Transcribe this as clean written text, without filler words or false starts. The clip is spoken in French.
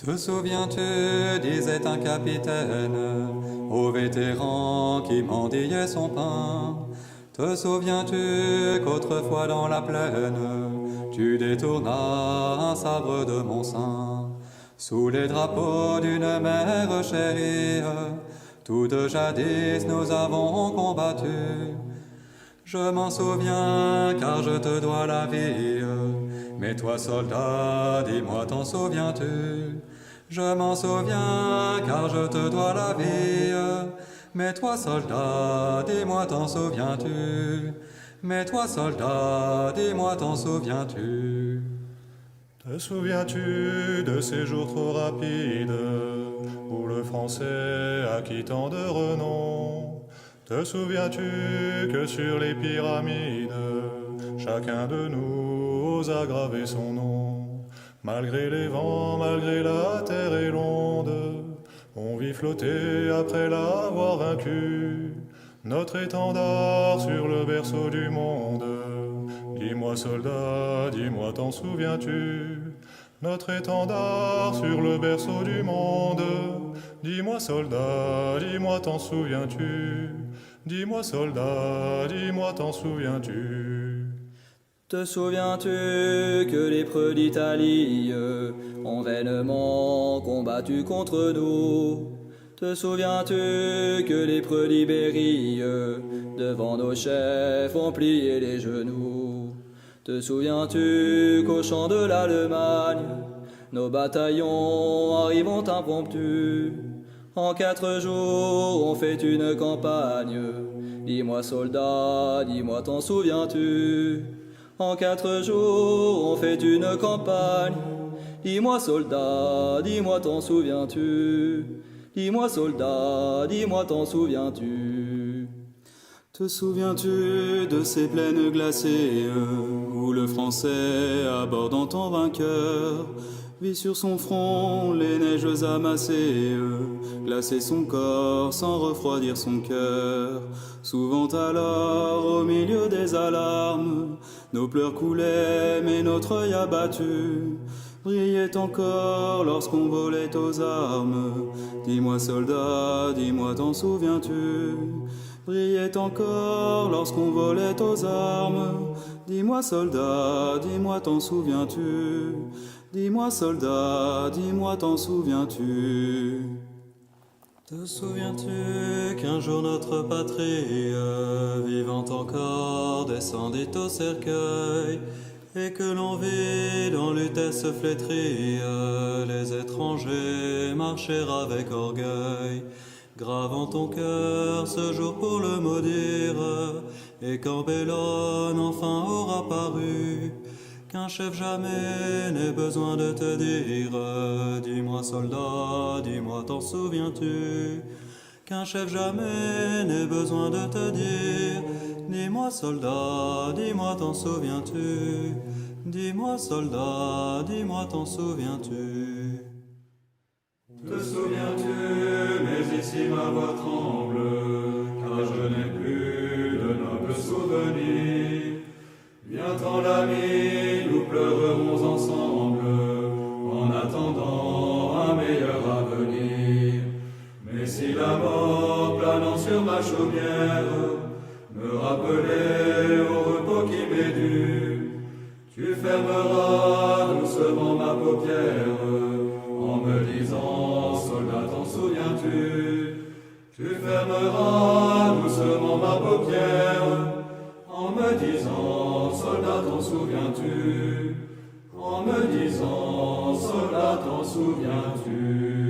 Te souviens-tu, disait un capitaine, au vétéran qui mendiait son pain. Te souviens-tu qu'autrefois dans la plaine, tu détournas un sabre de mon sein, sous les drapeaux d'une mère chérie, toutes jadis nous avons combattu. Je m'en souviens car je te dois la vie. Mais toi soldat, dis-moi t'en souviens-tu? Je m'en souviens car je te dois la vie. Mais toi soldat, dis-moi t'en souviens-tu? Mais toi soldat, dis-moi t'en souviens-tu? Te souviens-tu de ces jours trop rapides où le français acquit tant de renom? Te souviens-tu que sur les pyramides, chacun de nous osa graver son nom? Malgré les vents, malgré la terre est ronde, on vit flotter après l'avoir vaincu. Notre étendard sur le berceau du monde. Dis-moi soldat, dis-moi t'en souviens-tu? Notre étendard sur le berceau du monde. Dis-moi soldat, dis-moi t'en souviens-tu? Dis-moi soldat, dis-moi t'en souviens-tu? Te souviens-tu que les preux d'Italie ont vainement combattu contre nous? Te souviens-tu que les preux d'Ibérie devant nos chefs ont plié les genoux? Te souviens-tu qu'au champ de l'Allemagne, nos bataillons arrivant impromptus? En 4 jours, on fait une campagne. Dis-moi soldat, dis-moi t'en souviens-tu? En 4 jours, on fait une campagne. Dis-moi soldat, dis-moi t'en souviens-tu? Dis-moi soldat, dis-moi t'en souviens-tu? Te souviens-tu de ces plaines glacées où le français, abordant en vainqueur, vit sur son front les neiges amassées, glacer son corps sans refroidir son cœur? Souvent alors, au milieu des alarmes, nos pleurs coulaient mais notre œil abattu brillait encore lorsqu'on volait aux armes. Dis-moi soldat, dis-moi t'en souviens-tu? Brillait encore lorsqu'on volait aux armes. Dis-moi soldat, dis-moi t'en souviens-tu? Dis-moi soldat, dis-moi t'en souviens-tu? Te souviens-tu qu'un jour notre patrie, vivant encore, descendit au cercueil, et que l'on vit dans l'utesse flétrie les étrangers marcher avec orgueil, gravant ton cœur ce jour pour le maudire, et quand Bellone enfin aura paru, qu'un chef jamais n'ait besoin de te dire, dis-moi soldat, dis-moi t'en souviens-tu? Qu'un chef jamais n'ait besoin de te dire, dis-moi soldat, dis-moi t'en souviens-tu? Dis-moi soldat, dis-moi t'en souviens-tu? Te souviens-tu, mais ici ma voix tremble, car je n'ai plus de nobles souvenirs. Viens-t'en l'ami, nous pleurerons ensemble, en attendant un meilleur avenir. Mais si la mort planant sur ma chaumière me rappelait au repos qui m'est dû, tu fermeras doucement ma paupière en me disant soldat t'en souviens-tu? Tu fermeras doucement ma paupière en me disant soldat t'en souviens-tu? En me disant soldat t'en souviens-tu?